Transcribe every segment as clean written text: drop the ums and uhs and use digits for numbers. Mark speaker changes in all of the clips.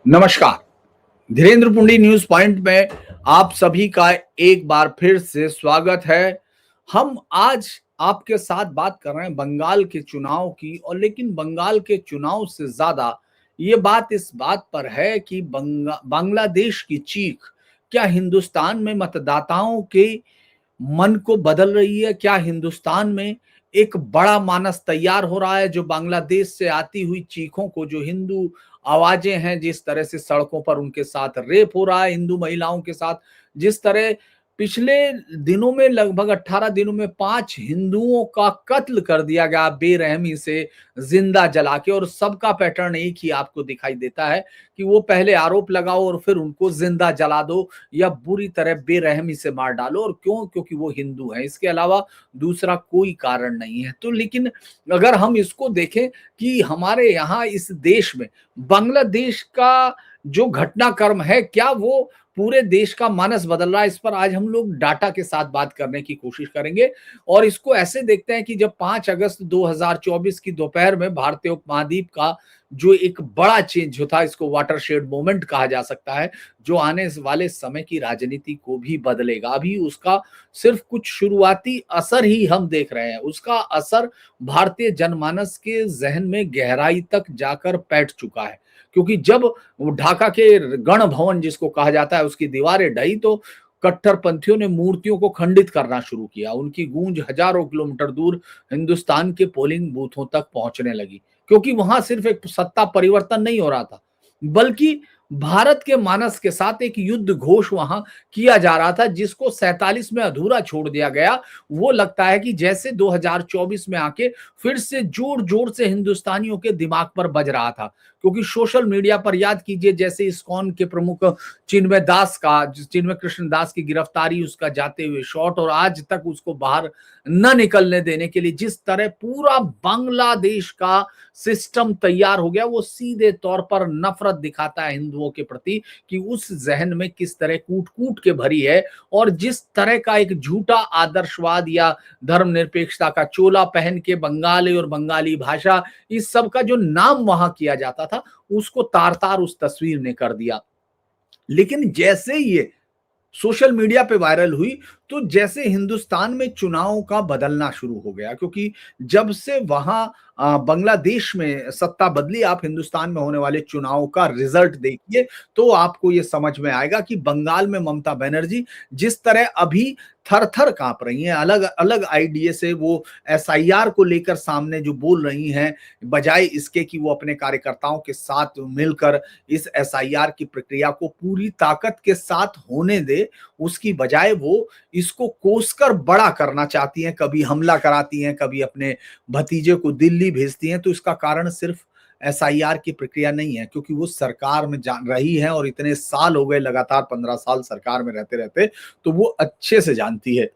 Speaker 1: नमस्कार। Dhirendra पुंडी news point में आप सभी का एक बार फिर से स्वागत है। हम आज आपके साथ बात कर रहे हैं बंगाल के चुनाव की, और लेकिन बंगाल के चुनाव से ज्यादा ये बात इस बात पर है कि बांग्लादेश की चीख क्या हिंदुस्तान में मतदाताओं के मन को बदल रही है। क्या हिंदुस्तान में एक बड़ा मानस तैयार हो रहा है जो बांग्लादेश से आती हुई चीखों को, जो हिंदू आवाजें हैं, जिस तरह से सड़कों पर उनके साथ रेप हो रहा है, हिंदू महिलाओं के साथ जिस तरह पिछले दिनों में लगभग 18 दिनों में 5 हिंदुओं का कत्ल कर दिया गया बेरहमी से, जिंदा जला के। और सबका पैटर्न एक ही आपको दिखाई देता है कि वो पहले आरोप लगाओ और फिर उनको जिंदा जला दो या बुरी तरह बेरहमी से मार डालो। और क्यों? क्योंकि वो हिंदू हैं, इसके अलावा दूसरा कोई कारण नहीं है। तो लेकिन अगर हम इसको देखें कि हमारे यहाँ इस देश में बांग्लादेश का जो घटनाक्रम है, क्या वो पूरे देश का मानस बदल रहा है? इस पर आज हम लोग डाटा के साथ बात करने की कोशिश करेंगे। और इसको ऐसे देखते हैं कि जब 5 अगस्त 2024 की दोपहर में भारतीय उपमहाद्वीप का जो एक बड़ा चेंज जो था, इसको वाटरशेड मोमेंट कहा जा सकता है, जो आने वाले समय की राजनीति को भी बदलेगा। अभी उसका सिर्फ कुछ शुरुआती असर ही हम देख रहे हैं, उसका असर भारतीय जनमानस के जहन में गहराई तक जाकर बैठ चुका है। क्योंकि जब ढाका के गण भवन जिसको कहा जाता है उसकी दीवारें ढही, तो कट्टरपंथियों ने मूर्तियों को खंडित करना शुरू किया। उनकी गूंज हजारों किलोमीटर दूर हिंदुस्तान के पोलिंग बूथों तक पहुंचने लगी, क्योंकि वहां सिर्फ एक सत्ता परिवर्तन नहीं हो रहा था, बल्कि भारत के मानस के साथ एक युद्ध घोष वहां किया जा रहा था, जिसको 47 में अधूरा छोड़ दिया गया। वो लगता है कि जैसे 2024 में आके फिर से जोर जोर से हिंदुस्तानियों के दिमाग पर बज रहा था। क्योंकि सोशल मीडिया पर याद कीजिए, जैसे इस्कॉन के प्रमुख चिन्मय कृष्ण दास की गिरफ्तारी, उसका जाते हुए शॉट, और आज तक उसको बाहर न निकलने देने के लिए जिस तरह पूरा बांग्लादेश का सिस्टम तैयार हो गया, वो सीधे तौर पर नफरत दिखाता है हिंदुओं के प्रति कि उस जहन में किस तरह कूट कूट के भरी है। और जिस तरह का एक झूठा आदर्शवाद या धर्मनिरपेक्षता का चोला पहन के बंगाली और बंगाली भाषा, इस सब का जो नाम वहां किया जाता था, उसको तार तार उस तस्वीर ने कर दिया। लेकिन जैसे ही ये सोशल मीडिया पे वायरल हुई, तो जैसे हिंदुस्तान में चुनाव का बदलना शुरू हो गया। क्योंकि जब से वहां बांग्लादेश में सत्ता बदली, आप हिंदुस्तान में होने वाले चुनाव का रिजल्ट देखिए तो आपको ये समझ में आएगा कि बंगाल में ममता बनर्जी जिस तरह अभी थर थर कांप रही हैं, अलग अलग आइडिया से वो एसआईआर को लेकर सामने जो बोल रही हैं, बजाय इसके कि वो अपने कार्यकर्ताओं के साथ मिलकर इस एसआईआर की प्रक्रिया को पूरी ताकत के साथ होने दे, उसकी बजाय वो इसको कोसकर बड़ा करना चाहती हैं। कभी हमला कराती हैं, कभी अपने भतीजे को दिल्ली भेजती हैं। तो इसका कारण सिर्फ एसआईआर की प्रक्रिया नहीं है, क्योंकि वो सरकार में जान रही है और इतने साल हो गए, लगातार 15 साल सरकार में रहते रहते, तो वो अच्छे से जानती है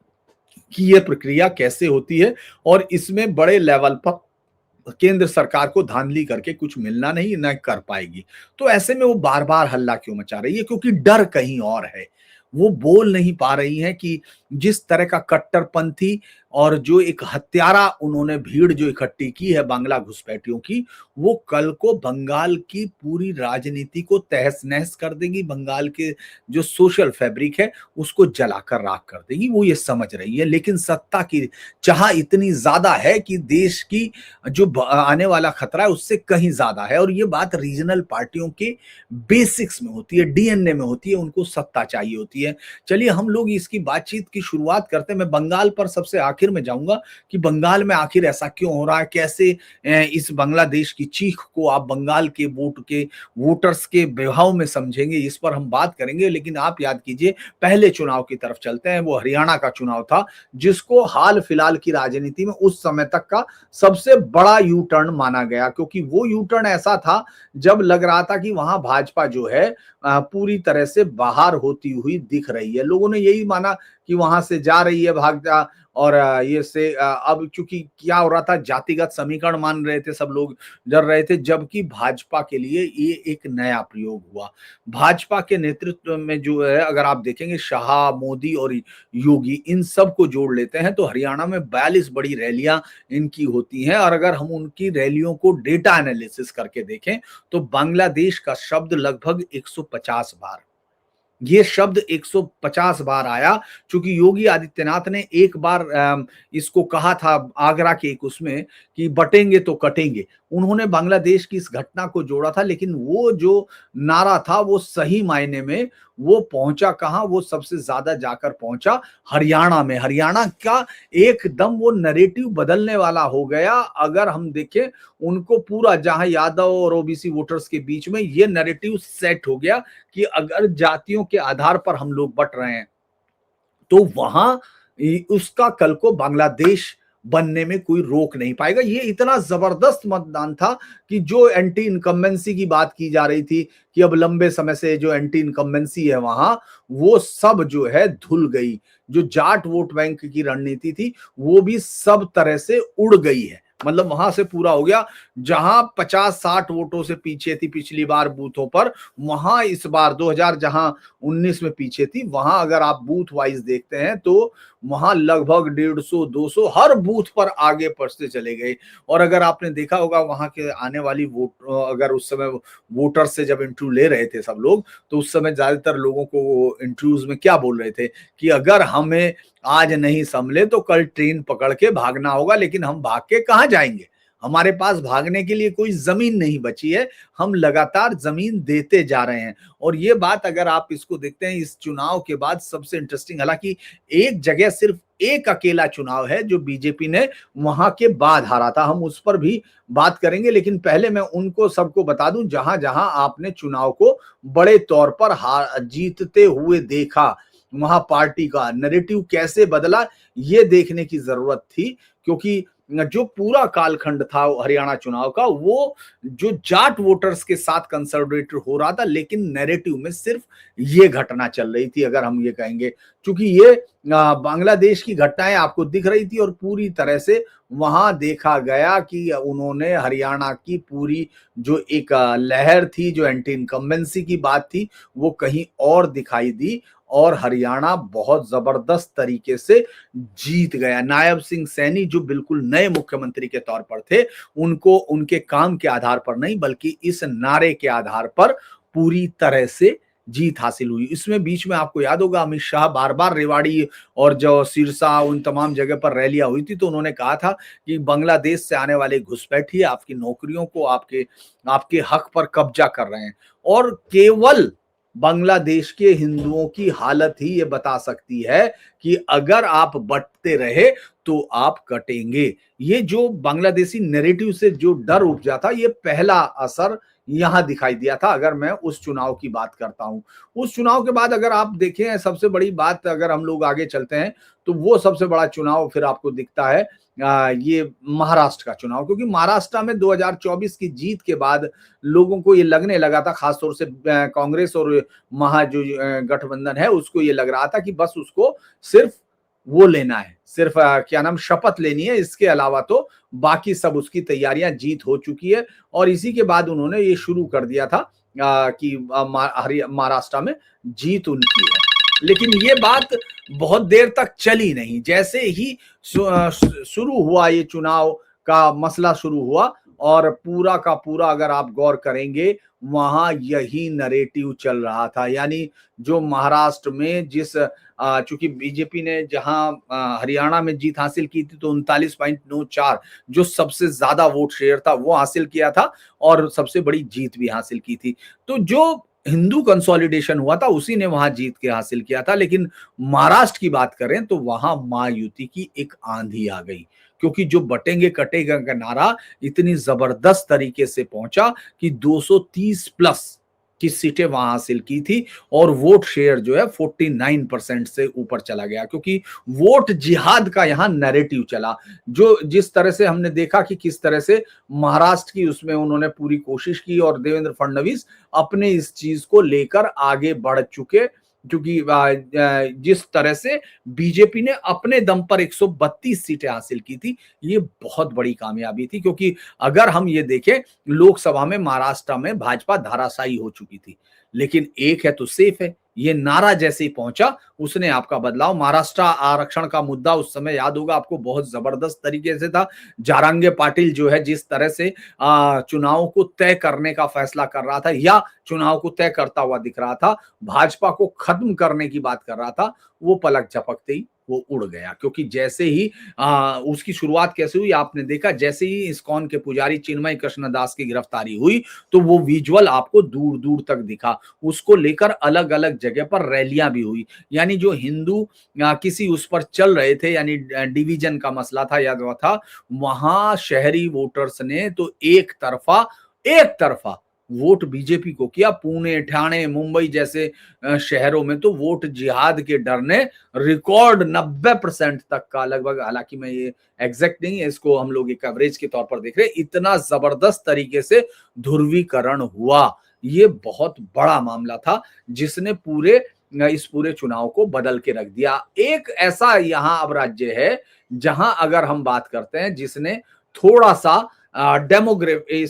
Speaker 1: कि ये प्रक्रिया कैसे होती है। और इसमें बड़े लेवल पर केंद्र सरकार को धांधली करके कुछ मिलना नहीं, न कर पाएगी। तो ऐसे में वो बार बार हल्ला क्यों मचा रही है? क्योंकि डर कहीं और है। वो बोल नहीं पा रही हैं कि जिस तरह का कट्टरपंथी और जो एक हत्यारा उन्होंने भीड़ जो इकट्ठी की है बांग्ला घुसपैठियों की, वो कल को बंगाल की पूरी राजनीति को तहस नहस कर देगी। बंगाल के जो सोशल फैब्रिक है उसको जलाकर राख कर देगी। वो ये समझ रही है। लेकिन सत्ता की चाह इतनी ज्यादा है कि देश की जो आने वाला खतरा है उससे कहीं ज्यादा है। और ये बात रीजनल पार्टियों के बेसिक्स में होती है, डीएनए में होती है, उनको सत्ता चाहिए होती है। चलिए हम लोग इसकी बातचीत की शुरुआत करते हैं। मैं बंगाल पर सबसे आखिर में जाऊंगा कि बंगाल में आखिर ऐसा क्यों हो रहा है, कैसे इस बांग्लादेश की चीख को आप बंगाल के वोटर्स के विभाव में समझेंगे, इस पर हम बात करेंगे। लेकिन आप याद कीजिए, पहले चुनाव की तरफ चलते हैं। वो हरियाणा का चुनाव था, जिसको हाल फिलहाल की राजनीति में उस समय तक का सबसे बड़ा यू टर्न माना गया। क्योंकि वो यू टर्न ऐसा था जब लग रहा था कि वहां भाजपा जो है पूरी तरह से बाहर होती हुई दिख रही है। लोगों ने यही माना कि वहां से जा रही है भाग जा, और ये से अब चूंकि क्या हो रहा था, जातिगत समीकरण मान रहे थे सब लोग, डर रहे थे, जबकि भाजपा के लिए ये एक नया प्रयोग हुआ। भाजपा के नेतृत्व में जो है, अगर आप देखेंगे शाह, मोदी और योगी, इन सब को जोड़ लेते हैं तो हरियाणा में 42 बड़ी रैलियां इनकी होती हैं। और अगर हम उनकी रैलियों को डेटा एनालिसिस करके देखें तो बांग्लादेश का शब्द लगभग 150 बार, ये शब्द 150 बार आया। चूंकि योगी आदित्यनाथ ने एक बार इसको कहा था आगरा के एक उसमें कि बटेंगे तो कटेंगे, उन्होंने बांग्लादेश की इस घटना को जोड़ा था, लेकिन वो जो नारा था वो सही मायने में वो पहुंचा कहां, वो सबसे ज्यादा जाकर पहुंचा हरियाणा में। हरियाणा का एकदम वो नरेटिव बदलने वाला हो गया। अगर हम देखें उनको पूरा, जहां यादव और ओबीसी वोटर्स के बीच में ये नरेटिव सेट हो गया कि अगर जातियों के आधार पर हम लोग बट रहे हैं तो वहां उसका कल को बांग्लादेश बनने में कोई रोक नहीं पाएगा। ये इतना जबरदस्त मतदान था कि जो एंटी इनकम्बेंसी की बात की जा रही थी कि अब लंबे समय से जो एंटी इनकम्बेंसी है वहां, वो सब जो है धुल गई। जो जाट वोट बैंक की रणनीति थी वो भी सब तरह से उड़ गई है, मतलब वहां से पूरा हो गया। जहां 50-60 वोटों से पीछे थी पिछली बार बूथों पर, वहां इस बार 2000 जहां 19 में पीछे थी, वहां अगर आप बूथ वाइज देखते हैं तो वहां लगभग 150-200 हर बूथ पर आगे बढ़ते चले गए। और अगर आपने देखा होगा वहां के आने वाली वोट, अगर उस समय वोटर से जब इंटरव्यू ले रहे थे सब लोग, तो उस समय ज्यादातर लोगों को इंटरव्यूज में क्या बोल रहे थे कि अगर हमें आज नहीं संभले तो कल ट्रेन पकड़ के भागना होगा, लेकिन हम भाग के कहां जाएंगे, हमारे पास भागने के लिए कोई जमीन नहीं बची है, हम लगातार जमीन देते जा रहे हैं। और ये बात अगर आप इसको देखते हैं इस चुनाव के बाद सबसे इंटरेस्टिंग, हालांकि एक जगह सिर्फ एक अकेला चुनाव है जो बीजेपी ने वहां के बाद हारा था, हम उस पर भी बात करेंगे, लेकिन पहले मैं उनको सबको बता दूं जहां जहां आपने चुनाव को बड़े तौर पर हार जीतते हुए देखा, वहां पार्टी का नैरेटिव कैसे बदला ये देखने की जरूरत थी। क्योंकि जो पूरा कालखंड था हरियाणा चुनाव का, वो जो जाट वोटर्स के साथ कंसोलिडेट हो रहा था, लेकिन नैरेटिव में सिर्फ ये घटना चल रही थी, अगर हम ये कहेंगे। क्योंकि ये बांग्लादेश की घटनाएं आपको दिख रही थी और पूरी तरह से वहां देखा गया कि उन्होंने हरियाणा की पूरी जो एक लहर थी, जो एंटी इनकम्बेंसी की बात थी, वो कहीं और दिखाई दी और हरियाणा बहुत जबरदस्त तरीके से जीत गया। नायब सिंह सैनी जो बिल्कुल नए मुख्यमंत्री के तौर पर थे, उनको उनके काम के आधार पर नहीं बल्कि इस नारे के आधार पर पूरी तरह से जीत हासिल हुई। इसमें बीच में आपको याद होगा अमित शाह बार बार रेवाड़ी और जो सिरसा उन तमाम जगह पर रैलियां हुई थी, तो उन्होंने कहा था कि बांग्लादेश से आने वाले घुसपैठिए आपकी नौकरियों को, आपके आपके हक पर कब्जा कर रहे हैं। और केवल बांग्लादेश के हिंदुओं की हालत ही ये बता सकती है कि अगर आप बंटते रहे तो आप कटेंगे। ये जो बांग्लादेशी नैरेटिव से जो डर उपजा था, ये पहला असर यहां दिखाई दिया था। अगर मैं उस चुनाव की बात करता हूं, उस चुनाव के बाद अगर आप देखें सबसे बड़ी बात, अगर हम लोग आगे चलते हैं तो वो सबसे बड़ा चुनाव फिर आपको दिखता है ये महाराष्ट्र का चुनाव। क्योंकि महाराष्ट्र में 2024 की जीत के बाद लोगों को ये लगने लगा था, खासतौर से कांग्रेस और महा जो गठबंधन है उसको ये लग रहा था कि बस उसको सिर्फ वो लेना है, सिर्फ क्या नाम शपथ लेनी है, इसके अलावा तो बाकी सब उसकी तैयारियां जीत हो चुकी है। और इसी के बाद उन्होंने ये शुरू कर दिया था कि महाराष्ट्र में जीत उनकी है। लेकिन ये बात बहुत देर तक चली नहीं। जैसे ही शुरू हुआ ये चुनाव का मसला शुरू हुआ और पूरा का पूरा अगर आप गौर करेंगे वहां यही नरेटिव चल रहा था। यानी जो महाराष्ट्र में जिस चूंकि बीजेपी ने जहां हरियाणा में जीत हासिल की थी तो 39.94 जो सबसे ज्यादा वोट शेयर था वो हासिल किया था और सबसे बड़ी जीत भी हासिल की थी। तो जो हिंदू कंसोलिडेशन हुआ था उसी ने वहां जीत के हासिल किया था। लेकिन महाराष्ट्र की बात करें तो वहां महायुति की एक आंधी आ गई, क्योंकि जो बटेंगे कटेगा का नारा इतनी जबरदस्त तरीके से पहुंचा कि 230 प्लस की सीटें वहां हासिल की थी और वोट शेयर जो है 49% से ऊपर चला गया। क्योंकि वोट जिहाद का यहां नैरेटिव चला, जो जिस तरह से हमने देखा कि किस तरह से महाराष्ट्र की उसमें उन्होंने पूरी कोशिश की और देवेंद्र फडणवीस अपने इस चीज को लेकर आगे बढ़ चुके क्योंकि जिस तरह से बीजेपी ने अपने दम पर 132 सीटें हासिल की थी, ये बहुत बड़ी कामयाबी थी क्योंकि अगर हम ये देखें लोकसभा में महाराष्ट्र में भाजपा धराशायी हो चुकी थी। लेकिन एक है तो सेफ है, ये नारा जैसे ही पहुंचा उसने आपका बदलाव। महाराष्ट्र आरक्षण का मुद्दा उस समय याद होगा आपको बहुत जबरदस्त तरीके से था। जारंगे पाटिल जो है जिस तरह से चुनाव को तय करने का फैसला कर रहा था या चुनाव को तय करता हुआ दिख रहा था, भाजपा को खत्म करने की बात कर रहा था, वो पलक झपकते ही वो उड़ गया क्योंकि जैसे ही उसकी शुरुआत कैसे हुई आपने देखा। जैसे ही इस्कॉन के पुजारी चिन्मय कृष्ण दास की गिरफ्तारी हुई तो वो विजुअल आपको दूर दूर तक दिखा। उसको लेकर अलग अलग जगह पर रैलियां भी हुई। यानी जो हिंदू किसी उस पर चल रहे थे, यानी डिवीजन का मसला था या वो था, वहां शहरी वोटर्स ने तो एक तरफा वोट बीजेपी को किया। पुणे, ठाणे, मुंबई जैसे शहरों में तो वोट जिहाद के डर ने रिकॉर्ड 90% तक का लगभग, हालांकि मैं ये एग्जैक्ट नहीं है, इसको हम लोग एक एवरेज के तौर पर देख रहे हैं, इतना जबरदस्त तरीके से ध्रुवीकरण हुआ। ये बहुत बड़ा मामला था जिसने इस पूरे चुनाव को बदल के रख दिया। एक ऐसा यहां अब राज्य है जहां अगर हम बात करते हैं जिसने थोड़ा सा डेमोग्राफी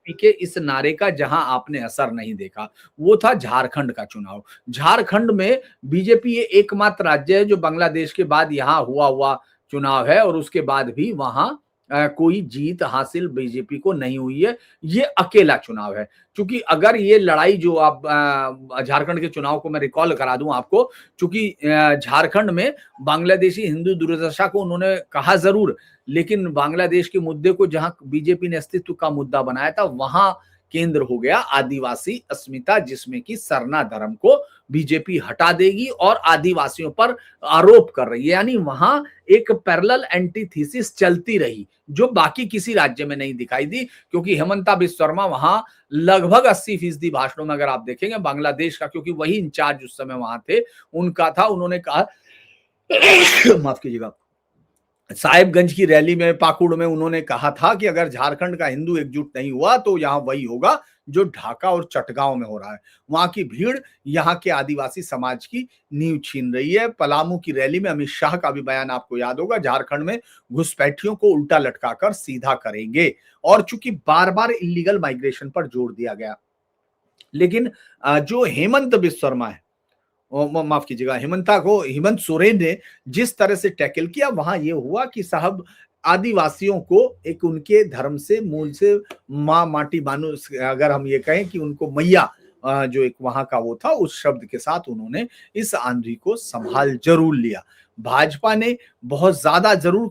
Speaker 1: के इस नारे का जहां आपने असर नहीं देखा, वो था झारखंड का चुनाव। झारखंड में बीजेपी ये एकमात्र राज्य है जो बांग्लादेश के बाद यहां हुआ हुआ चुनाव है और उसके बाद भी वहां कोई जीत हासिल बीजेपी को नहीं हुई है। ये अकेला चुनाव है। क्योंकि अगर ये लड़ाई जो आप झारखंड के चुनाव को मैं रिकॉल करा दूं आपको, चूंकि झारखंड में बांग्लादेशी हिंदू दुर्दशा को उन्होंने कहा जरूर, लेकिन बांग्लादेश के मुद्दे को जहां बीजेपी ने अस्तित्व का मुद्दा बनाया था वहां केंद्र हो गया आदिवासी अस्मिता, जिसमें कि सरना धर्म को बीजेपी हटा देगी और आदिवासियों पर आरोप कर रही है। यानी वहां एक पैरेलल एंटीथीसिस चलती रही जो बाकी किसी राज्य में नहीं दिखाई दी, क्योंकि हेमंता बिस्वा शर्मा वहां लगभग 80% भाषणों में अगर आप देखेंगे बांग्लादेश का, क्योंकि वही इंचार्ज उस समय वहां थे, उनका था। उन्होंने कहा माफ कीजिएगा, साहिबगंज की रैली में, पाकुड़ में उन्होंने कहा था कि अगर झारखंड का हिंदू एकजुट नहीं हुआ तो यहां वही होगा जो ढाका और चटगांव में हो रहा है। वहां की भीड़ यहां के आदिवासी समाज की नींव छीन रही है। पलामू की रैली में अमित शाह का भी बयान आपको याद होगा, झारखंड में घुसपैठियों को उल्टा लटकाकर सीधा करेंगे। और चूंकि बार बार इलीगल माइग्रेशन पर जोर दिया गया, लेकिन जो हेमंत बिस्वा शर्मा है, माफ कीजिएगा, हेमंत सोरेन ने जिस तरह से टैकल किया, वहां ये हुआ कि साहब आदिवासियों को एक उनके धर्म से, मूल से माँ माटी बानो, अगर हम ये कहें कि उनको मैया, जो एक वहां का वो था, उस शब्द के साथ उन्होंने इस आंधी को संभाल जरूर लिया। भाजपा ने बहुत ज्यादा जरूर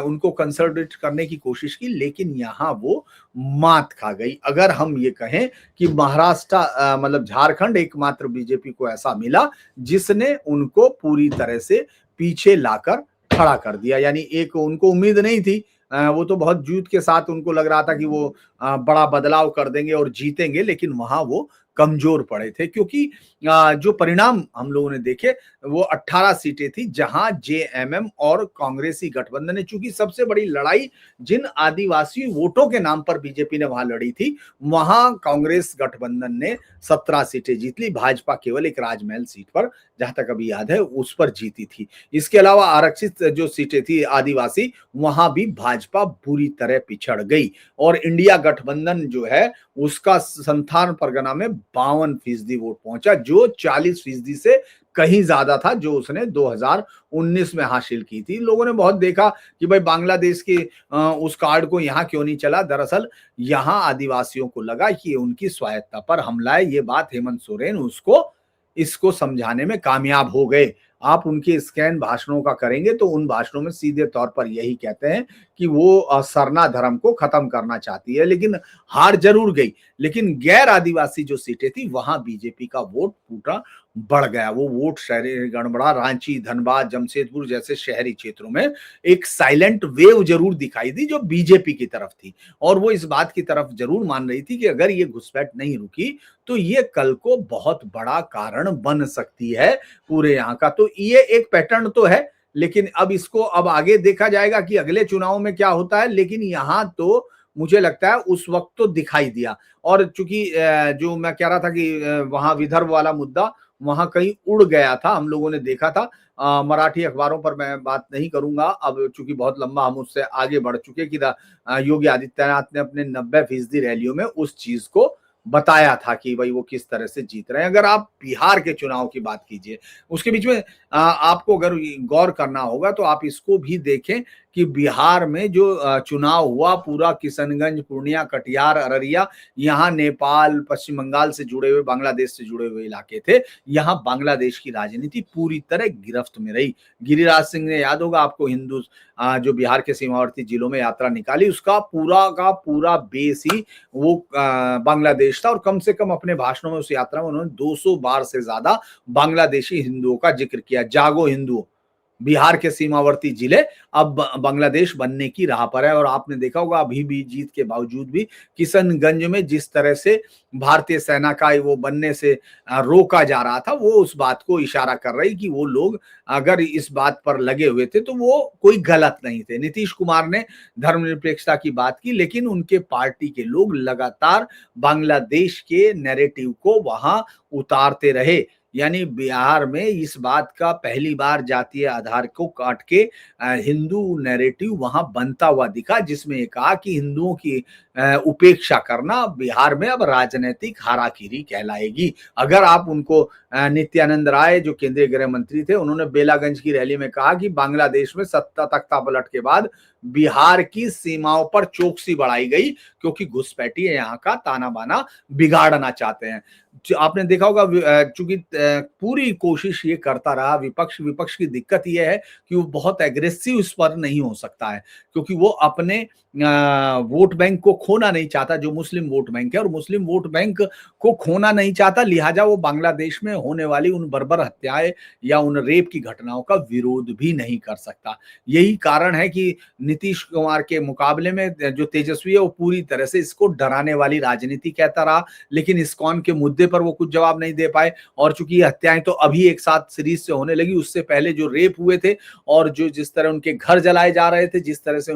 Speaker 1: उनको कंसोलिडेट करने की कोशिश की, लेकिन यहाँ वो मात खा गई। अगर हम ये कहें कि महाराष्ट्र मतलब झारखंड एकमात्र बीजेपी को ऐसा मिला जिसने उनको पूरी तरह से पीछे लाकर खड़ा कर दिया। यानी एक उनको उम्मीद नहीं थी, वो तो बहुत जूत के साथ उनको लग रहा था कि वो बड़ा बदलाव कर देंगे और जीतेंगे, लेकिन वहां वो कमजोर पड़े थे। क्योंकि जो परिणाम हम लोगों ने देखे वो 18 सीटें थी जहां जेएमएम और कांग्रेसी गठबंधन ने, चूंकि सबसे बड़ी लड़ाई जिन आदिवासी वोटों के नाम पर बीजेपी ने वहां लड़ी थी, वहां कांग्रेस गठबंधन ने 17 सीटें जीत ली। भाजपा केवल एक राजमहल सीट पर, जहां तक अभी याद है, उस पर जीती थी। इसके अलावा आरक्षित जो सीटें थी आदिवासी, वहां भी भाजपा बुरी तरह पिछड़ गई। और इंडिया गठबंधन जो है उसका संथाल परगना में 52% वोट पहुंचा, जो 40% से कहीं ज्यादा था जो उसने 2019 में हासिल की थी। लोगों ने बहुत देखा कि भाई बांग्लादेश के उस कार्ड को यहाँ क्यों नहीं चला। दरअसल यहाँ आदिवासियों को लगा कि ये उनकी स्वायत्ता पर हमला है। ये बात हेमंत सोरेन इसको समझाने में कामयाब हो गए। आप उनके स्कैन भाषणों का करेंगे तो उन भाषणों में सीधे तौर पर यही कहते हैं कि वो सरना धर्म को खत्म करना चाहती है, लेकिन हार जरूर गई। लेकिन गैर आदिवासी जो सीटें थी वहां बीजेपी का वोट फूटा बढ़ गया। वो वोट शहरी गड़बड़ा, रांची, धनबाद, जमशेदपुर जैसे शहरी क्षेत्रों में एक साइलेंट वेव जरूर दिखाई दी जो बीजेपी की तरफ थी। और वो इस बात की तरफ जरूर मान रही थी कि अगर ये घुसपैठ नहीं रुकी तो ये कल को बहुत बड़ा कारण बन सकती है पूरे यहाँ का। तो ये एक पैटर्न तो है, लेकिन अब आगे देखा जाएगा कि अगले चुनाव में क्या होता है। लेकिन यहाँ तो मुझे लगता है उस वक्त तो दिखाई दिया। और चूंकि जो मैं कह रहा था कि वहां विदर्भ वाला मुद्दा, वहां कहीं उड़ गया था, हम लोगों ने देखा था। मराठी अखबारों पर मैं बात नहीं करूंगा, अब चूंकि बहुत लंबा हम उससे आगे बढ़ चुके कि योगी आदित्यनाथ ने अपने 90% रैलियों में उस चीज को बताया था कि भाई वो किस तरह से जीत रहे हैं। अगर आप बिहार के चुनाव की बात कीजिए, उसके बीच में आपको अगर गौर करना होगा तो आप इसको भी देखें कि बिहार में जो चुनाव हुआ, पूरा किशनगंज, पूर्णिया, कटिहार, अररिया, यहाँ नेपाल, पश्चिम बंगाल से जुड़े हुए, बांग्लादेश से जुड़े हुए इलाके थे। यहाँ बांग्लादेश की राजनीति पूरी तरह गिरफ्त में रही। गिरिराज सिंह ने, याद होगा आपको, हिंदू जो बिहार के सीमावर्ती जिलों में यात्रा निकाली, उसका पूरा का पूरा बेस ही वो बांग्लादेश था। और कम से कम अपने भाषणों में उस यात्रा में उन्होंने 200 बार से ज्यादा बांग्लादेशी हिंदुओं का जिक्र किया। जागो हिंदुओं, बिहार के सीमावर्ती जिले अब बांग्लादेश बनने की राह पर है। और आपने देखा होगा अभी भी जीत के बावजूद भी किशनगंज में जिस तरह से भारतीय सेना का वो बनने से रोका जा रहा था, वो उस बात को इशारा कर रही कि वो लोग अगर इस बात पर लगे हुए थे तो वो कोई गलत नहीं थे। नीतीश कुमार ने धर्मनिरपेक्षता की बात की, लेकिन उनके पार्टी के लोग लगातार बांग्लादेश के नैरेटिव को वहां उतारते रहे। यानी बिहार में इस बात का पहली बार जातीय आधार को काट के हिंदू नैरेटिव वहां बनता हुआ दिखा, जिसमें ये कहा कि हिंदुओं की उपेक्षा करना बिहार में अब राजनीतिक हाराकीरी कहलाएगी। अगर आप उनको नित्यानंद राय जो केंद्रीय गृह मंत्री थे, उन्होंने बेलागंज की रैली में कहा कि बांग्लादेश में सत्ता तख्ता पलट के बाद बिहार की सीमाओं पर चौकसी बढ़ाई गई, क्योंकि घुसपैठी यहाँ का ताना बाना बिगाड़ना चाहते हैं। आपने देखा होगा चूंकि पूरी कोशिश ये करता रहा विपक्ष, विपक्ष की दिक्कत ये है कि वो बहुत एग्रेसिव इस पर नहीं हो सकता है, क्योंकि वो अपने वोट बैंक को खोना नहीं चाहता, जो मुस्लिम वोट बैंक है, और मुस्लिम वोट बैंक को खोना नहीं चाहता। लिहाजा वो बांग्लादेश में होने वाली उन बर्बर हत्याएं या उन रेप की घटनाओं का विरोध भी नहीं कर सकता। यही कारण है कि नीतीश कुमार के मुकाबले में जो तेजस्वी है वो पूरी तरह से इसको डराने वाली राजनीति कहता रहा, लेकिन इस्कॉन के मुद्दे पर वो कुछ जवाब नहीं दे पाए। और चूंकि ये हत्याएं तो अभी एक साथ सीरीज से होने लगी, उससे पहले जो रेप हुए थे और जो जिस तरह उनके घर जलाए जा रहे थे, जिस तरह से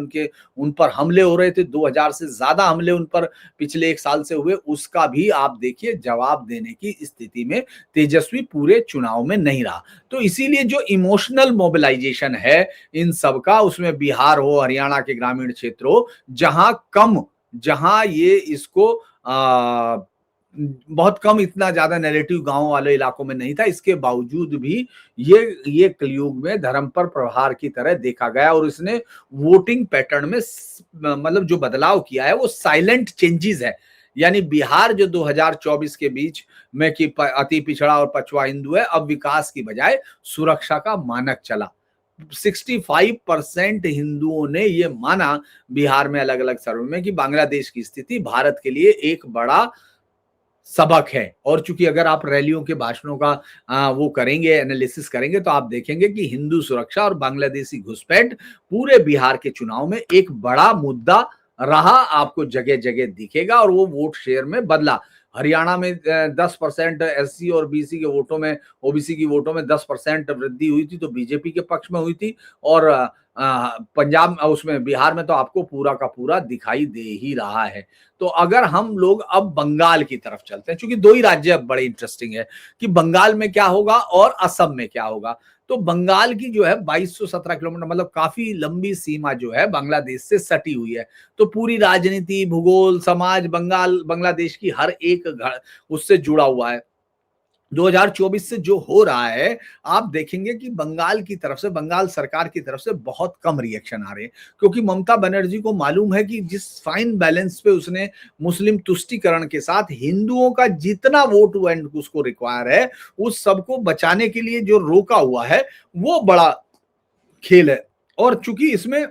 Speaker 1: उन पर हमले हो रहे थे, 2000 से ज्यादा हमले उन पर पिछले एक साल से हुए, उसका भी आप देखिए जवाब देने की स्थिति में तेजस्वी पूरे चुनाव में नहीं रहा। तो इसीलिए जो इमोशनल मोबिलाइजेशन है इन सब का, उसमें बिहार हो, हरियाणा के ग्रामीण क्षेत्र हो, जहां ये इसको बहुत कम, इतना ज्यादा नैरेटिव गांव वाले इलाकों में नहीं था, इसके बावजूद भी ये कलयुग में धर्म पर प्रहार की तरह देखा गया। और इसने वोटिंग पैटर्न में मतलब जो बदलाव किया है वो साइलेंट चेंजेस है। यानी बिहार जो 2024 के बीच में कि अति पिछड़ा और पछुआ हिंदू है, अब विकास की बजाय सुरक्षा का मानक चला। 65% हिंदुओं ने ये माना बिहार में अलग अलग सर्वे में कि बांग्लादेश की स्थिति भारत के लिए एक बड़ा सबक है। और चूंकि अगर आप रैलियों के भाषणों का वो करेंगे, एनालिसिस करेंगे, तो आप देखेंगे कि हिंदू सुरक्षा और बांग्लादेशी घुसपैठ पूरे बिहार के चुनाव में एक बड़ा मुद्दा रहा, आपको जगह जगह दिखेगा, और वो वोट शेयर में बदला। हरियाणा में 10% एससी और बीसी के वोटों में, ओबीसी की वोटों में 10% वृद्धि हुई थी, तो बीजेपी के पक्ष में हुई थी। और पंजाब, उसमें बिहार में तो आपको पूरा का पूरा दिखाई दे ही रहा है। तो अगर हम लोग अब बंगाल की तरफ चलते हैं, क्योंकि दो ही राज्य अब बड़े इंटरेस्टिंग है कि बंगाल में क्या होगा और असम में क्या होगा। तो बंगाल की जो है 2217 किलोमीटर, मतलब काफी लंबी सीमा जो है बांग्लादेश से सटी हुई है। तो पूरी राजनीति, भूगोल, समाज बांग्लादेश की हर एक उससे जुड़ा हुआ है। 2024 से जो हो रहा है, आप देखेंगे कि बंगाल की तरफ से, बंगाल सरकार की तरफ से बहुत कम रिएक्शन आ रहे हैं, क्योंकि ममता बनर्जी को मालूम है कि जिस फाइन बैलेंस पे उसने मुस्लिम तुष्टीकरण के साथ हिंदुओं का जितना वोट बैंक उसको रिक्वायर है, उस सबको बचाने के लिए जो रोका हुआ है वो बड़ा खेल है। और चूंकि इसमें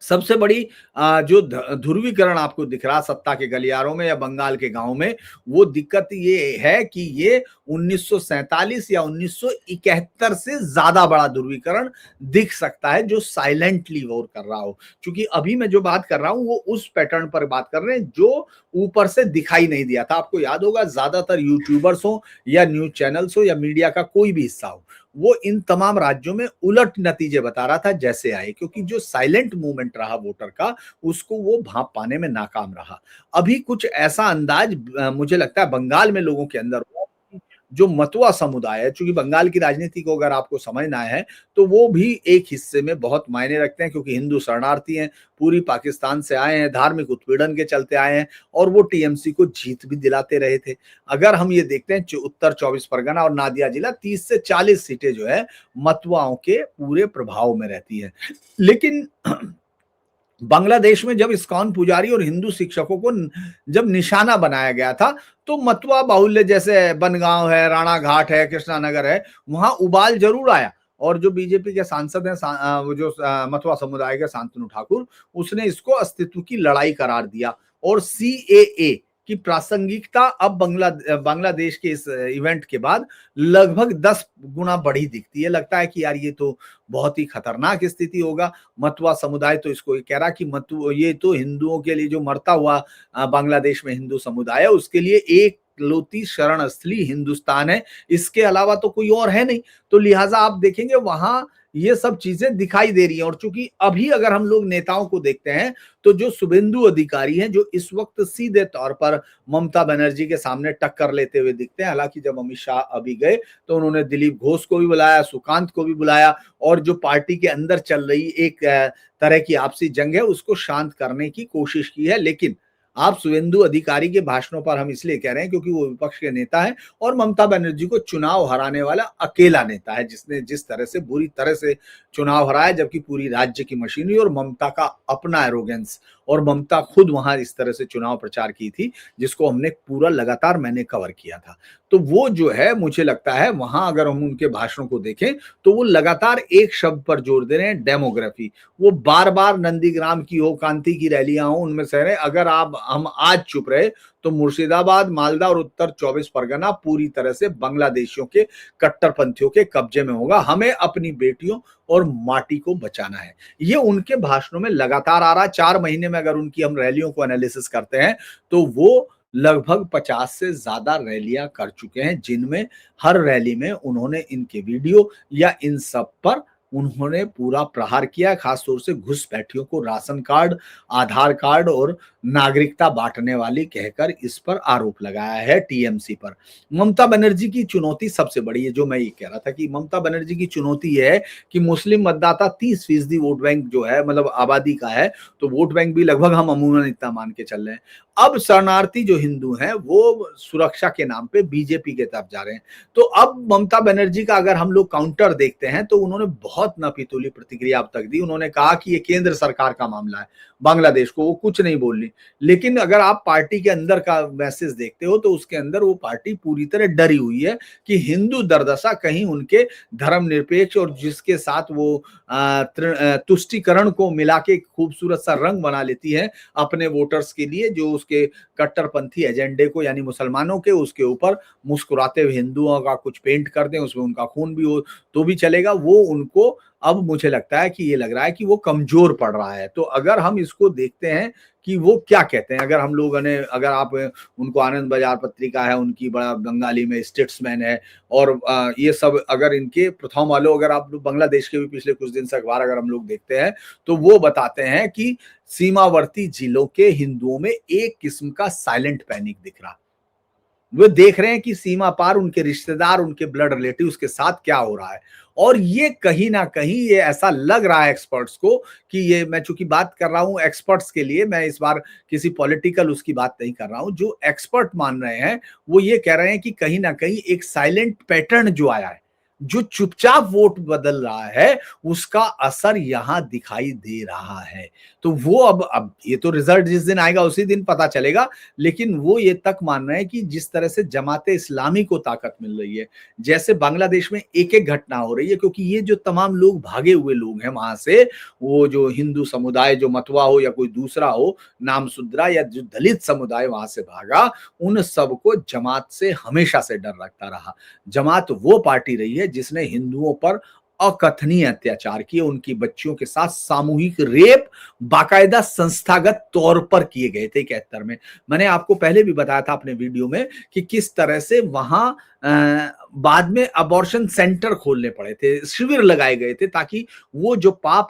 Speaker 1: सबसे बड़ी जो ध्रुवीकरण आपको दिख रहा सत्ता के गलियारों में या बंगाल के गांव में, वो दिक्कत ये है कि ये 1947 या 1971 से ज्यादा बड़ा ध्रुवीकरण दिख सकता है, जो साइलेंटली वोट कर रहा हो। क्योंकि अभी मैं जो बात कर रहा हूं वो उस पैटर्न पर बात कर रहे हैं जो ऊपर से दिखाई नहीं दिया था। आपको याद होगा, ज्यादातर यूट्यूबर्स हो या न्यूज चैनल्स हो या मीडिया का कोई भी हिस्सा हो, वो इन तमाम राज्यों में उलट नतीजे बता रहा था जैसे आए, क्योंकि जो साइलेंट मूवमेंट रहा वोटर का, उसको वो भांप पाने में नाकाम रहा। अभी कुछ ऐसा अंदाज मुझे लगता है बंगाल में लोगों के अंदर हुआ, जो मतुआ समुदाय है, चूंकि बंगाल की राजनीति को अगर आपको समझना है तो वो भी एक हिस्से में बहुत मायने रखते हैं, क्योंकि हिंदू शरणार्थी हैं, पूरी पाकिस्तान से आए हैं, धार्मिक उत्पीड़न के चलते आए हैं और वो टीएमसी को जीत भी दिलाते रहे थे। अगर हम ये देखते हैं उत्तर 24 परगना और नादिया जिला 30 से 40 सीटें जो है मतुआओं के पूरे प्रभाव में रहती है। लेकिन बांग्लादेश में जब इस्कॉन पुजारी और हिंदू शिक्षकों को जब निशाना बनाया गया था, तो मतुआ बाहुल्य जैसे बनगांव है, राणा घाट है, कृष्णा नगर है, वहां उबाल जरूर आया। और जो बीजेपी के सांसद हैं, वो जो मतुआ समुदाय के शांतनु ठाकुर, उसने इसको अस्तित्व की लड़ाई करार दिया। और सीएए की प्रासंगिकता अब बांग्लादेश के इस इवेंट के बाद लगभग 10 गुना बढ़ी दिखती है। लगता है कि यार ये तो बहुत ही खतरनाक स्थिति होगा। मतुआ समुदाय तो इसको कह रहा कि ये तो हिंदुओं के लिए जो मरता हुआ बांग्लादेश में हिंदू समुदाय है, उसके लिए एक इकलौती शरण स्थली हिंदुस्तान है, इसके अलावा तो कोई और है नहीं। तो लिहाजा आप देखेंगे वहां ये सब चीजें दिखाई दे रही हैं। और चूंकि अभी अगर हम लोग नेताओं को देखते हैं तो जो शुभेंदु अधिकारी हैं, जो इस वक्त सीधे तौर पर ममता बनर्जी के सामने टक्कर लेते हुए दिखते हैं। हालांकि जब अमित शाह अभी गए तो उन्होंने दिलीप घोष को भी बुलाया, सुकांत को भी बुलाया, और जो पार्टी के अंदर चल रही एक तरह की आपसी जंग है उसको शांत करने की कोशिश की है। लेकिन आप शुभेंदु अधिकारी के भाषणों पर हम इसलिए कह रहे हैं क्योंकि वो विपक्ष के नेता है और ममता बनर्जी को चुनाव हराने वाला अकेला नेता है, जिसने जिस तरह से बुरी तरह से चुनाव हराया, जबकि पूरी राज्य की मशीनरी और ममता का अपना एरोगेंस, और ममता खुद वहां इस तरह से चुनाव प्रचार की थी जिसको हमने पूरा लगातार मैंने कवर किया था। तो वो जो है मुझे लगता है वहां अगर हम उनके भाषणों को देखें तो वो लगातार एक शब्द पर जोर दे रहे हैं, डेमोग्राफी। वो बार बार नंदीग्राम की हो, कांति की रैलियां हो, उनमें से रहे अगर हम आज चुप रहे तो मुर्शिदाबाद, मालदा और उत्तर 24 परगना पूरी तरह से बांग्लादेशियों के कट्टरपंथियों के कब्जे में होगा। हमें अपनी बेटियों और माटी को बचाना है। ये उनके भाषणों में लगातार आ रहा है। 4 महीने में अगर उनकी हम रैलियों को एनालिसिस करते हैं तो वो लगभग 50 से ज्यादा रैलियां कर चुके हैं, जिनमें हर रैली में उन्होंने इनके वीडियो या इन सब पर उन्होंने पूरा प्रहार किया। खासतौर से घुसपैठियों को राशन कार्ड, आधार कार्ड और नागरिकता बांटने वाली कहकर इस पर आरोप लगाया है टीएमसी पर। ममता बनर्जी की चुनौती सबसे बड़ी है, जो मैं ये कह रहा था कि ममता बनर्जी की चुनौती है कि मुस्लिम मतदाता 30% वोट बैंक जो है, मतलब आबादी का है, तो वोट बैंक भी लगभग हम अमूमन इतना मान के चल रहे हैं। अब शरणार्थी जो हिंदू हैं वो सुरक्षा के नाम पे बीजेपी के तरफ जा रहे हैं। तो अब ममता बनर्जी का अगर हम लोग काउंटर देखते हैं तो उन्होंने बहुत नापीतुली प्रतिक्रिया अब तक दी। उन्होंने कहा कि ये केंद्र सरकार का मामला है, बांग्लादेश को वो कुछ नहीं बोलनी। लेकिन अगर आप पार्टी के अंदर का मैसेज देखते हो तो उसके अंदर वो पार्टी पूरी तरह डरी हुई है कि हिंदू दुर्दशा कहीं उनके धर्मनिरपेक्ष और जिसके साथ वो तुष्टिकरण को मिला के खूबसूरत सा रंग बना लेती है अपने वोटर्स के लिए, जो उसके कट्टरपंथी एजेंडे को यानी मुसलमानों के उसके ऊपर मुस्कुराते हुए हिंदुओं का कुछ पेंट कर दें, उसमें उनका खून भी हो तो भी चलेगा। वो उनको अब मुझे लगता है कि ये लग रहा है कि वो कमजोर पड़ रहा है। तो अगर हम इसको देखते हैं कि वो क्या कहते हैं, अगर हम लोगों ने अगर आप उनको आनंद बाजार पत्रिका है उनकी, बड़ा बंगाली में स्टेट्समैन है, और ये सब अगर इनके प्रथम वालों, अगर आप बांग्लादेश के भी पिछले कुछ दिन से अखबार अगर हम लोग देखते हैं तो वो बताते हैं कि सीमावर्ती जिलों के हिंदुओं में एक किस्म का साइलेंट पैनिक दिख रहा। वो देख रहे हैं कि सीमा पार उनके रिश्तेदार, उनके ब्लड रिलेटिव्स के साथ क्या हो रहा है। और ये कहीं ना कहीं ये ऐसा लग रहा है एक्सपर्ट्स को कि ये, मैं चूंकि बात कर रहा हूं एक्सपर्ट्स के लिए, मैं इस बार किसी पॉलिटिकल उसकी बात नहीं कर रहा हूं, जो एक्सपर्ट मान रहे हैं वो ये कह रहे हैं कि कहीं ना कहीं एक साइलेंट पैटर्न जो आया है, जो चुपचाप वोट बदल रहा है, उसका असर यहां दिखाई दे रहा है। तो वो अब ये तो रिजल्ट जिस दिन आएगा उसी दिन पता चलेगा। लेकिन वो ये तक मान रहे हैं कि जिस तरह से जमाते इस्लामी को ताकत मिल रही है, जैसे बांग्लादेश में एक एक घटना हो रही है, क्योंकि ये जो तमाम लोग भागे हुए लोग हैं वहां से, वो जो हिंदू समुदाय जो मतवा हो या कोई दूसरा हो, नामशूद्रा या जो दलित समुदाय वहां से भागा, उन सबको जमात से हमेशा से डर लगता रहा। जमात वो पार्टी रही है जिसने हिंदुओं पर अकथनीय अत्याचार किए, उनकी बच्चियों के साथ सामूहिक रेप बाकायदा संस्थागत तौर पर किए गए थे 71 में। मैंने आपको पहले भी बताया था अपने वीडियो में कि किस तरह से वहां बाद में अबॉर्शन सेंटर खोलने पड़े थे, शिविर लगाए गए थे, ताकि वो जो पाप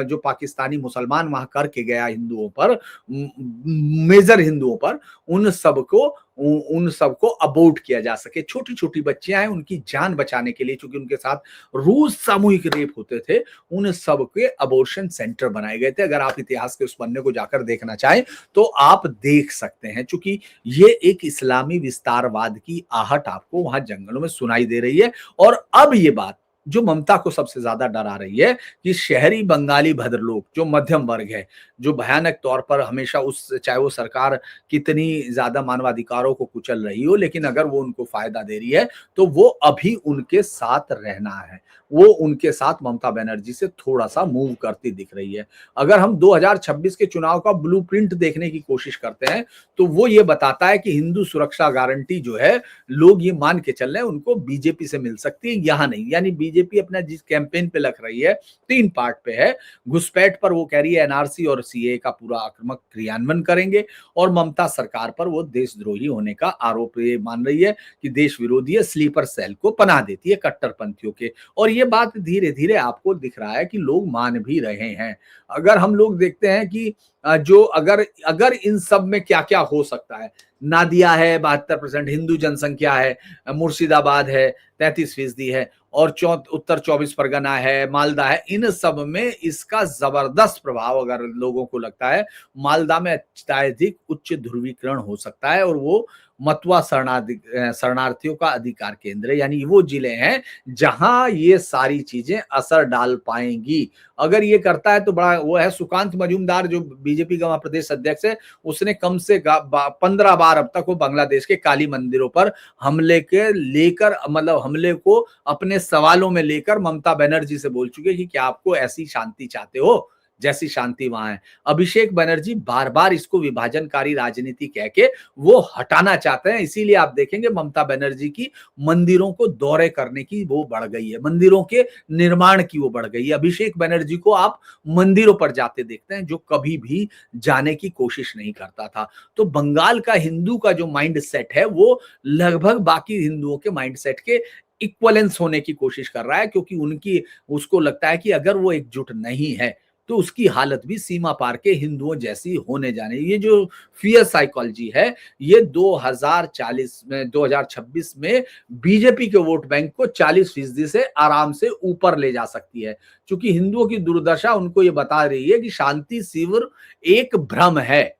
Speaker 1: जो पाकिस्तानी मुसलमान वहां करके गया हिंदुओं पर, मेजर हिंदुओं पर, उन सबको उन सबको अबॉर्ट किया जा सके। छोटी-छोटी बच्चियाँ हैं, उनकी जान बचाने के लिए, चूँकि उनके साथ रोज़ सामूहिक रेप होते थे, उन सब के अबॉर्शन सेंटर बनाए गए थे। अगर आप इतिहास के उस पन्ने को जाकर देखना चाहें, तो आप देख सकते हैं। चूँकि ये एक इस्लामी विस्तारवाद की आहट आपको वहाँ जंगलों में सुनाई दे रही है। और अब ये बात जो ममता को सबसे ज़्यादा डरा रही है कि शहरी बंगाली भद्रलोक, जो मध्यम वर्ग है, जो भयानक तौर पर हमेशा उस चाहे वो सरकार कितनी ज़्यादा मानवाधिकारों को कुचल रही हो, लेकिन अगर वो उनको फ़ायदा दे रही है, तो वो अभी उनके साथ रहना है। वो उनके साथ ममता बनर्जी से थोड़ा-सा मूव करती दिख रही है। अगर हम 2026 के चुनाव का ब्लूप्रिंट देखने की कोशिश करते हैं, तो वो ये बताता है कि हिंदू सुरक्षा गारंटी जो है, लोग ये मान के चल रहे हैं उनको बीजेपी से मिल सकती है, यहाँ नहीं। यानी बीजेपी अपना जिस कैंपेन पे लग रही है, 3 पार्ट पे है। घुसपैठ पर वो कह रही है एनआरसी और सीएए का पूरा आक्रामक क्रियान्वयन करेंगे, और ममता सरकार पर वो देशद्रोही होने का आरोप ये मान रही है कि देश विरोधी है, स्लीपर सेल को पनाह देती है कट्टरपंथियों के। और ये बात धीरे-धीरे आपको दिख रहा है कि लोग मान भी रहे हैं। अगर हम लोग देखते हैं कि जो अगर अगर इन सब में क्या-क्या हो सकता है, नादिया है 72% हिंदू जनसंख्या है, मुर्शिदाबाद है 33% है, और उत्तर 24 परगना है, मालदा है, इन सब में इसका जबरदस्त प्रभाव अगर लोगों को लगता है। मालदा में अत्यधिक उच्च ध्रुवीकरण हो सकता है, और वो मतुआ शरणार्थियों का अधिकार केंद्र है। यानी वो जिले हैं जहां ये सारी चीजें असर डाल पाएंगी। अगर ये करता है तो बड़ा वो है। सुकांत मजूमदार जो बीजेपी का वहां प्रदेश अध्यक्ष है, उसने कम से 15 बार अब तक वो बांग्लादेश के काली मंदिरों पर हमले के लेकर, मतलब हमले को अपने सवालों में लेकर ममता बनर्जी से बोल चुके कि क्या आपको ऐसी शांति चाहते हो जैसी शांति वहां है। अभिषेक बनर्जी बार बार इसको विभाजनकारी राजनीति कह के वो हटाना चाहते हैं। इसीलिए आप देखेंगे ममता बनर्जी की मंदिरों को दौरे करने की वो बढ़ गई है, मंदिरों के निर्माण की वो बढ़ गई है। अभिषेक बनर्जी को आप मंदिरों पर जाते देखते हैं, जो कभी भी जाने की कोशिश नहीं करता था। तो बंगाल का हिंदू का जो माइंड सेट है, वो लगभग बाकी हिंदुओं के माइंड सेट के इक्वलेंस होने की कोशिश कर रहा है, क्योंकि उसको लगता है कि अगर वो एकजुट नहीं है, तो उसकी हालत भी सीमा पार के हिंदुओं जैसी होने जाने। ये जो फियर साइकोलॉजी है, ये 2026 में बीजेपी के वोट बैंक को 40% से आराम से ऊपर ले जा सकती है। क्योंकि हिंदुओं की दुर्दशा उनको ये बता रही है कि शांति शिविर एक भ्रम है।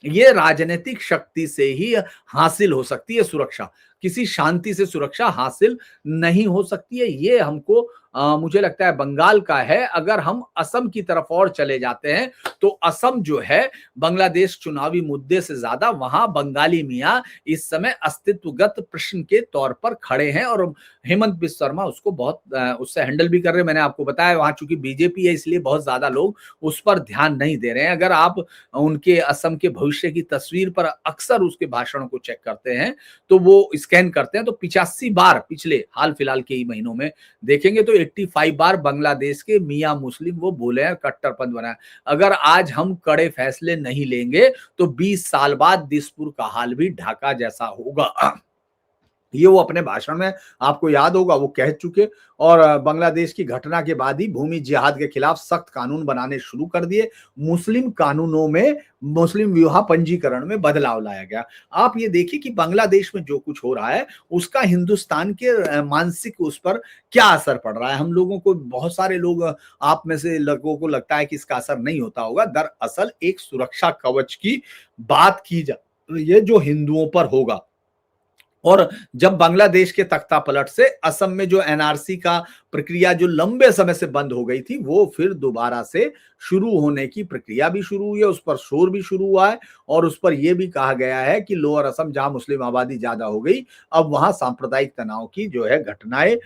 Speaker 1: ये राजनीतिक शक्ति से ही हासिल हो सकती है सुरक्षा, किसी शांति से सुरक्षा हासिल नहीं हो सकती है। ये हमको मुझे लगता है बंगाल का है। अगर हम असम की तरफ और चले जाते हैं, तो असम जो है बांग्लादेश चुनावी मुद्दे से ज्यादा वहां बंगाली मियां इस समय अस्तित्वगत प्रश्न के तौर पर खड़े हैं, और हेमंत बिस्व शर्मा उसको बहुत उससे हैंडल भी कर रहे हैं। मैंने आपको बताया वहां चूंकि बीजेपी है, इसलिए बहुत ज्यादा लोग उस पर ध्यान नहीं दे रहे हैं। अगर आप उनके असम के भविष्य की तस्वीर पर अक्सर उसके भाषणों को चेक करते हैं, तो वो स्कैन करते हैं, तो 85 बार पिछले हाल फिलहाल के ही महीनों में देखेंगे तो 85 बार बांग्लादेश के मियां मुस्लिम वो बोले हैं, कट्टरपंथ बनाया। अगर आज हम कड़े फैसले नहीं लेंगे, तो 20 साल बाद दिसपुर का हाल भी ढाका जैसा होगा। ये वो अपने भाषण में, आपको याद होगा, वो कह चुके। और बांग्लादेश की घटना के बाद ही भूमि जिहाद के खिलाफ सख्त कानून बनाने शुरू कर दिए। मुस्लिम कानूनों में मुस्लिम विवाह पंजीकरण में बदलाव लाया गया। आप ये देखिए कि बांग्लादेश में जो कुछ हो रहा है, उसका हिंदुस्तान के मानसिक उस पर क्या असर पड़ रहा है। हम लोगों को, बहुत सारे लोग आप में से लोगों को लगता है कि इसका असर नहीं होता होगा। दरअसल एक सुरक्षा कवच की बात की जा रही है जो हिंदुओं पर होगा। और जब बांग्लादेश के तख्ता पलट से असम में जो एनआरसी का प्रक्रिया जो लंबे समय से बंद हो गई थी, वो फिर दोबारा से शुरू होने की प्रक्रिया भी शुरू हुई है, उस पर शोर भी शुरू हुआ है। और उस पर यह भी कहा गया है कि लोअर असम जहां मुस्लिम आबादी ज्यादा हो गई, अब वहां सांप्रदायिक तनाव की जो है घटनाएं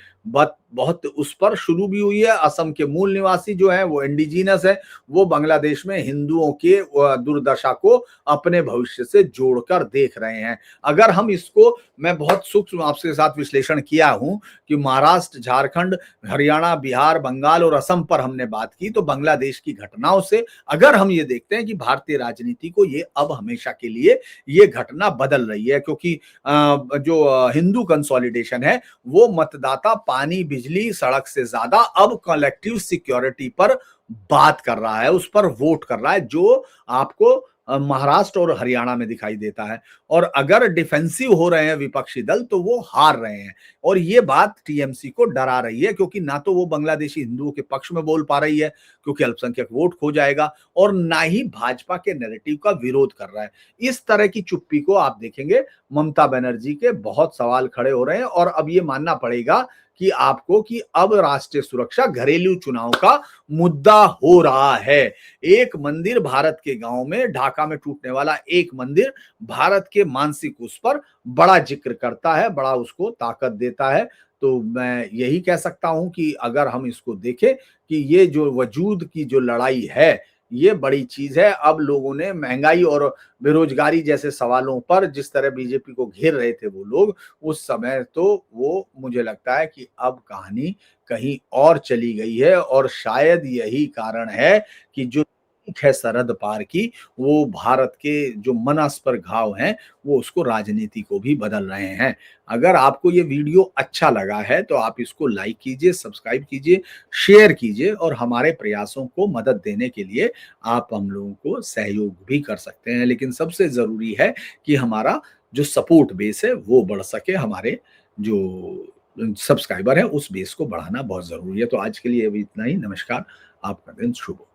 Speaker 1: बहुत उस पर शुरू भी हुई है। असम के मूल निवासी जो है वो इंडिजीनस है, वो बांग्लादेश में हिंदुओं के दुर्दशा को अपने भविष्य से जोड़कर देख रहे हैं। अगर हम इसको, मैं बहुत सूक्ष्म आपके साथ विश्लेषण किया हूं कि महाराष्ट्र, झारखंड, हरियाणा, बिहार, बंगाल और असम पर हमने बात की, तो बांग्लादेश की घटनाओं से अगर हम ये देखते हैं कि भारतीय राजनीति को ये अब हमेशा के लिए ये घटना बदल रही है। क्योंकि जो हिंदू कंसोलिडेशन है, वो मतदाता पानी, बिजली, सड़क से ज्यादा अब कलेक्टिव सिक्योरिटी पर बात कर रहा है, उस पर वोट कर रहा है, जो आपको महाराष्ट्र और हरियाणा में दिखाई देता है। और अगर डिफेंसिव हो रहे हैं विपक्षी दल तो वो हार रहे हैं। और ये बात टीएमसी को डरा रही है, क्योंकि ना तो वो बांग्लादेशी हिंदुओं के पक्ष में बोल पा रही है क्योंकि अल्पसंख्यक वोट खो जाएगा, और ना ही भाजपा के नैरेटिव का विरोध कर रहा है। इस तरह की चुप्पी को आप देखेंगे ममता बनर्जी के बहुत सवाल खड़े हो रहे हैं। और अब ये मानना पड़ेगा कि आपको कि अब राष्ट्रीय सुरक्षा घरेलू चुनाव का मुद्दा हो रहा है। एक मंदिर भारत के गांव में, ढाका में टूटने वाला एक मंदिर भारत के मानसिक उस पर बड़ा जिक्र करता है, बड़ा उसको ताकत देता है। तो मैं यही कह सकता हूं कि अगर हम इसको देखें कि ये जो वजूद की जो लड़ाई है, ये बड़ी चीज है। अब लोगों ने महंगाई और बेरोजगारी जैसे सवालों पर जिस तरह बीजेपी को घेर रहे थे वो लोग उस समय, तो वो मुझे लगता है कि अब कहानी कहीं और चली गई है। और शायद यही कारण है कि जो है सरहद पार की, वो भारत के जो मनस्पर घाव हैं वो उसको राजनीति को भी बदल रहे हैं। अगर आपको ये वीडियो अच्छा लगा है तो आप इसको लाइक कीजिए, सब्सक्राइब कीजिए, शेयर कीजिए, और हमारे प्रयासों को मदद देने के लिए आप हम लोगों को सहयोग भी कर सकते हैं। लेकिन सबसे जरूरी है कि हमारा जो सपोर्ट बेस है वो बढ़ सके, हमारे जो सब्सक्राइबर है उस बेस को बढ़ाना बहुत जरूरी है। तो आज के लिए अभी इतना ही। नमस्कार, आपका दिन शुभ हो।